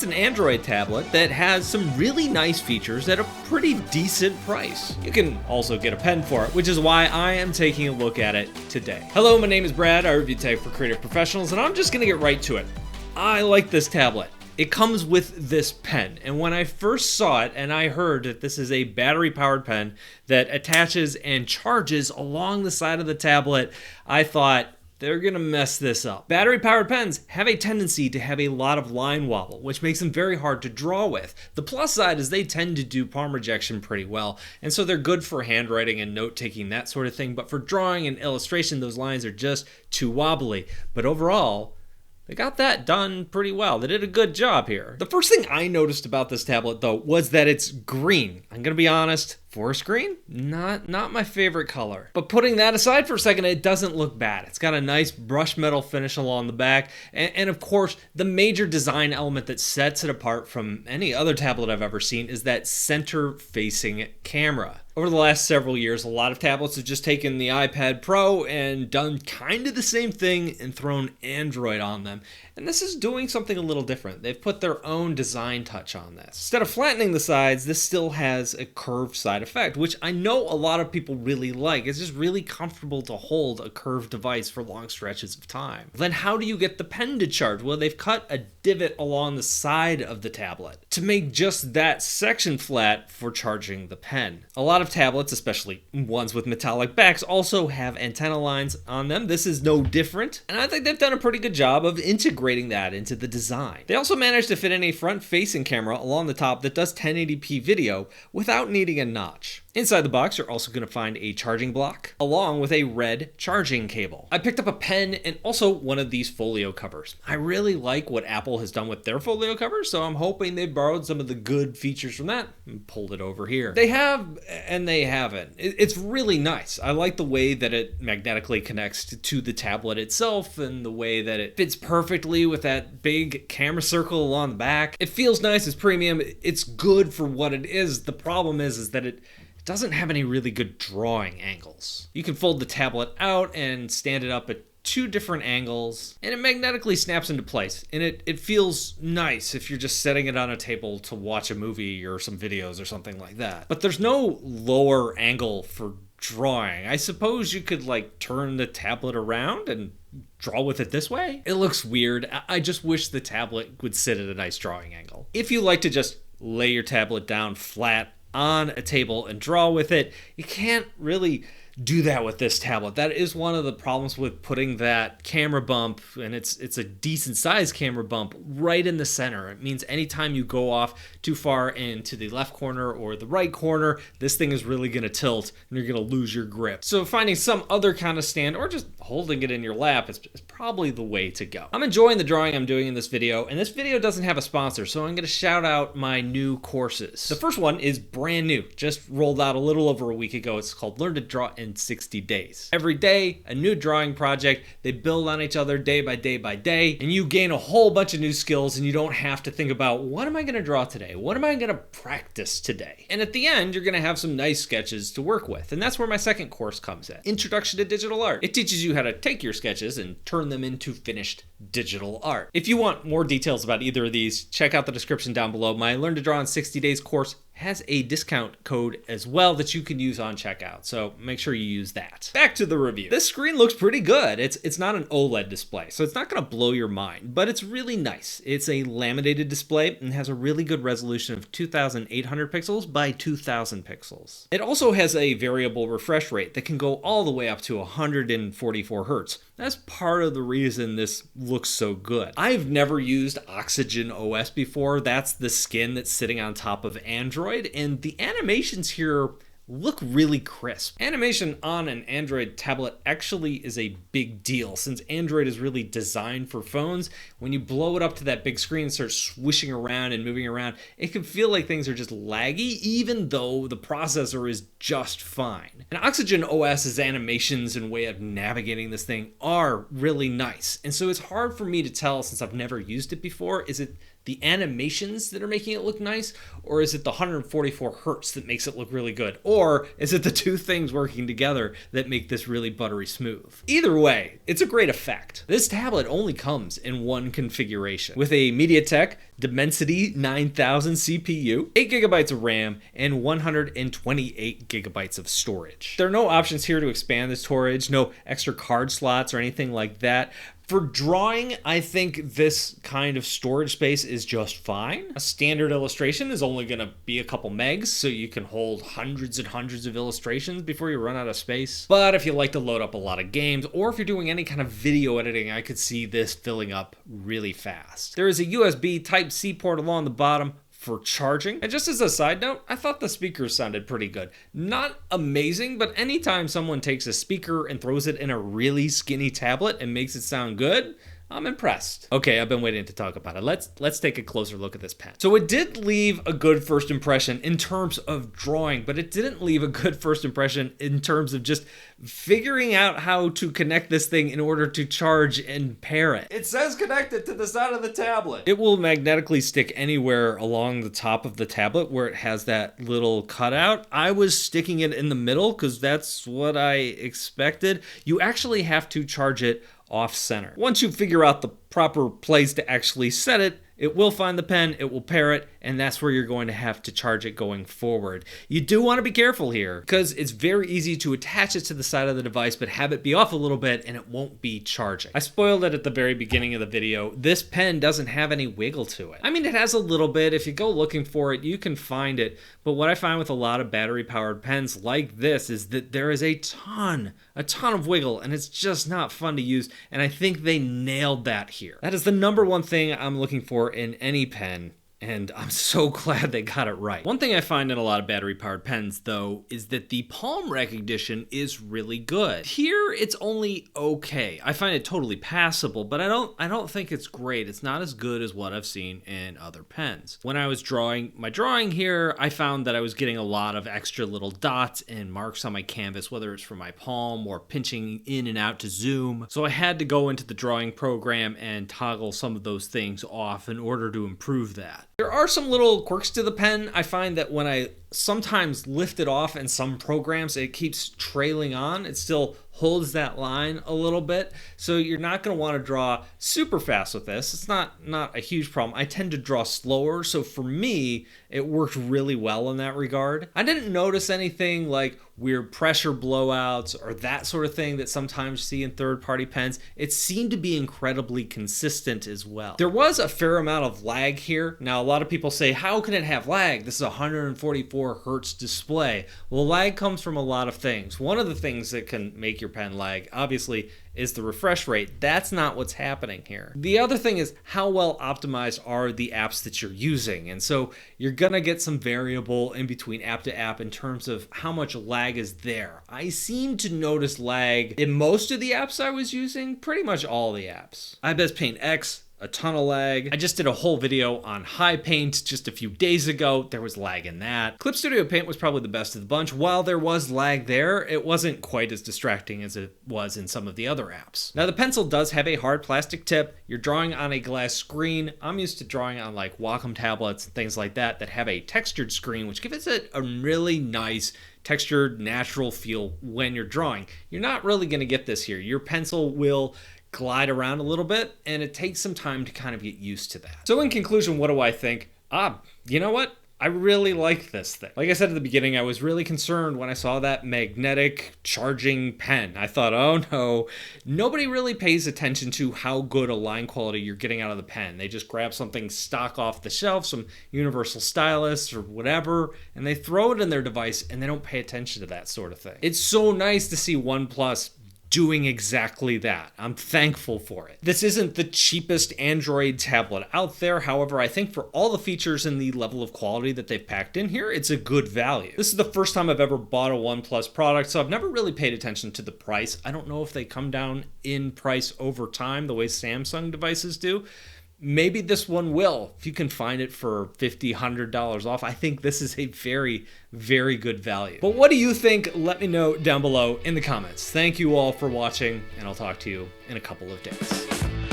It's an Android tablet that has some really nice features at a pretty decent price. You can also get a pen for it, which is why I am taking a look at it today. Hello, my name is Brad. I review tech for creative professionals, and I'm just gonna get right to it. I like this tablet. It comes with this pen, and when I first saw it and I heard that this is a battery-powered pen that attaches and charges along the side of the tablet, I thought, they're gonna mess this up. Battery-powered pens have a tendency to have a lot of line wobble, which makes them very hard to draw with. The plus side is they tend to do palm rejection pretty well, and so they're good for handwriting and note-taking, that sort of thing, but for drawing and illustration, those lines are just too wobbly. But overall, they got that done pretty well. They did a good job here. The first thing I noticed about this tablet, though, was that it's green. I'm gonna be honest, forest green? Not my favorite color. But putting that aside for a second, it doesn't look bad. It's got a nice brushed metal finish along the back. And of course, the major design element that sets it apart from any other tablet I've ever seen is that center-facing camera. Over the last several years, a lot of tablets have just taken the iPad Pro and done kind of the same thing and thrown Android on them. And this is doing something a little different. They've put their own design touch on this. Instead of flattening the sides, this still has a curved side effect, which I know a lot of people really like. It's just really comfortable to hold a curved device for long stretches of time. Then how do you get the pen to charge? Well, they've cut a divot along the side of the tablet to make just that section flat for charging the pen. A lot of tablets, especially ones with metallic backs, also have antenna lines on them. This is no different, and I think they've done a pretty good job of integrating that into the design. They also managed to fit in a front-facing camera along the top that does 1080p video without needing a notch. Inside the box, you're also going to find a charging block, along with a red charging cable. I picked up a pen and also one of these folio covers. I really like what Apple has done with their folio covers, so I'm hoping they borrowed some of the good features from that and pulled it over here. They have, and they haven't. It's really nice. I like the way that it magnetically connects to the tablet itself and the way that it fits perfectly with that big camera circle along the back. It feels nice, it's premium, it's good for what it is. The problem is that it doesn't have any really good drawing angles. You can fold the tablet out and stand it up at two different angles, and it magnetically snaps into place. And it feels nice if you're just setting it on a table to watch a movie or some videos or something like that. But there's no lower angle for drawing. I suppose you could like turn the tablet around and draw with it this way. It looks weird. I just wish the tablet would sit at a nice drawing angle. If you like to just lay your tablet down flat on a table and draw with it, you can't really do that with this tablet. That is one of the problems with putting that camera bump, and it's a decent sized camera bump, right in the center. It means anytime you go off too far into the left corner or the right corner, this thing is really gonna tilt and you're gonna lose your grip. So finding some other kind of stand or just holding it in your lap is probably the way to go. I'm enjoying the drawing I'm doing in this video, and this video doesn't have a sponsor, so I'm gonna shout out my new courses. The first one is brand new, just rolled out a little over a week ago. It's called Learn to Draw in 60 Days. Every day, a new drawing project. They build on each other day by day by day, and you gain a whole bunch of new skills, and you don't have to think about, what am I gonna draw today? What am I gonna practice today? And at the end, you're gonna have some nice sketches to work with, and that's where my second course comes in. Introduction to Digital Art. It teaches you how to take your sketches and turn them into finished digital art. If you want more details about either of these, check out the description down below. My Learn to Draw in 60 Days course has a discount code as well that you can use on checkout, so make sure you use that. Back to the review. This screen looks pretty good. It's not an OLED display, so it's not gonna blow your mind, but it's really nice. It's a laminated display and has a really good resolution of 2,800 pixels by 2,000 pixels. It also has a variable refresh rate that can go all the way up to 144 Hertz. That's part of the reason this looks so good. I've never used Oxygen OS before. That's the skin that's sitting on top of Android, and the animations here look really crisp. Animation on an Android tablet actually is a big deal since Android is really designed for phones. When you blow it up to that big screen and start swishing around and moving around, it can feel like things are just laggy even though the processor is just fine. And Oxygen OS's animations and way of navigating this thing are really nice. And so it's hard for me to tell, since I've never used it before, is it the animations that are making it look nice, or is it the 144 hertz that makes it look really good, or is it the two things working together that make this really buttery smooth? Either way, it's a great effect. This tablet only comes in one configuration with a MediaTek Dimensity 9000 CPU, 8 gigabytes of RAM, and 128 gigabytes of storage. There are no options here to expand the storage, no extra card slots or anything like that. For drawing, I think this kind of storage space is just fine. A standard illustration is only going to be a couple megs, so you can hold hundreds and hundreds of illustrations before you run out of space. But if you like to load up a lot of games, or if you're doing any kind of video editing, I could see this filling up really fast. There is a USB Type-C port along the bottom for charging. And just as a side note, I thought the speakers sounded pretty good. Not amazing, but anytime someone takes a speaker and throws it in a really skinny tablet and makes it sound good, I'm impressed. Okay, I've been waiting to talk about it. Let's take a closer look at this pen. So it did leave a good first impression in terms of drawing, but it didn't leave a good first impression in terms of just figuring out how to connect this thing in order to charge and pair it. It says connected to the side of the tablet. It will magnetically stick anywhere along the top of the tablet where it has that little cutout. I was sticking it in the middle because that's what I expected. You actually have to charge it off center. Once you figure out the proper place to actually set it, it will find the pen, it will pair it, and that's where you're going to have to charge it going forward. You do want to be careful here because it's very easy to attach it to the side of the device but have it be off a little bit and it won't be charging. I spoiled it at the very beginning of the video. This pen doesn't have any wiggle to it. I mean, it has a little bit. If you go looking for it, you can find it. But what I find with a lot of battery-powered pens like this is that there is a ton of wiggle, and it's just not fun to use, and I think they nailed that here. That is the number one thing I'm looking for in any pen, and I'm so glad they got it right. One thing I find in a lot of battery-powered pens, though, is that the palm recognition is really good. Here, it's only okay. I find it totally passable, but I don't think it's great. It's not as good as what I've seen in other pens. When I was drawing my drawing here, I found that I was getting a lot of extra little dots and marks on my canvas, whether it's from my palm or pinching in and out to zoom. So I had to go into the drawing program and toggle some of those things off in order to improve that. There are some little quirks to the pen. I find that when I sometimes lift it off in some programs, it keeps trailing on. It still holds that line a little bit. So you're not going to want to draw super fast with this. It's not a huge problem. I tend to draw slower. So for me, it worked really well in that regard. I didn't notice anything like weird pressure blowouts or that sort of thing that sometimes you see in third-party pens. It seemed to be incredibly consistent as well. There was a fair amount of lag here. Now, a lot of people say, how can it have lag? This is a 144 hertz display. Well, lag comes from a lot of things. One of the things that can make your pen lag, obviously, is the refresh rate. That's not what's happening here. The other thing is how well optimized are the apps that you're using. And so you're gonna get some variable in between app to app in terms of how much lag is there. I seem to notice lag in most of the apps I was using, pretty much all the apps. iBest Paint X, a ton of lag. I just did a whole video on High Paint just a few days ago. There was lag in that. Clip Studio Paint was probably the best of the bunch. While there was lag there, it wasn't quite as distracting as it was in some of the other apps. Now, the pencil does have a hard plastic tip. You're drawing on a glass screen. I'm used to drawing on like Wacom tablets and things like that have a textured screen, which gives it a really nice textured, natural feel when you're drawing. You're not really going to get this here. Your pencil will glide around a little bit, and it takes some time to kind of get used to that. So in conclusion, what do I think? You know what? I really like this thing. Like I said at the beginning, I was really concerned when I saw that magnetic charging pen. I thought, oh no, nobody really pays attention to how good a line quality you're getting out of the pen. They just grab something stock off the shelf, some universal stylus or whatever, and they throw it in their device, and they don't pay attention to that sort of thing. It's so nice to see OnePlus doing exactly that. I'm thankful for it. This isn't the cheapest Android tablet out there. However, I think for all the features and the level of quality that they've packed in here, it's a good value. This is the first time I've ever bought a OnePlus product, so I've never really paid attention to the price. I don't know if they come down in price over time the way Samsung devices do. Maybe this one will. If you can find it for $50, $100 off, I think this is a very, very good value. But what do you think? Let me know down below in the comments. Thank you all for watching, and I'll talk to you in a couple of days.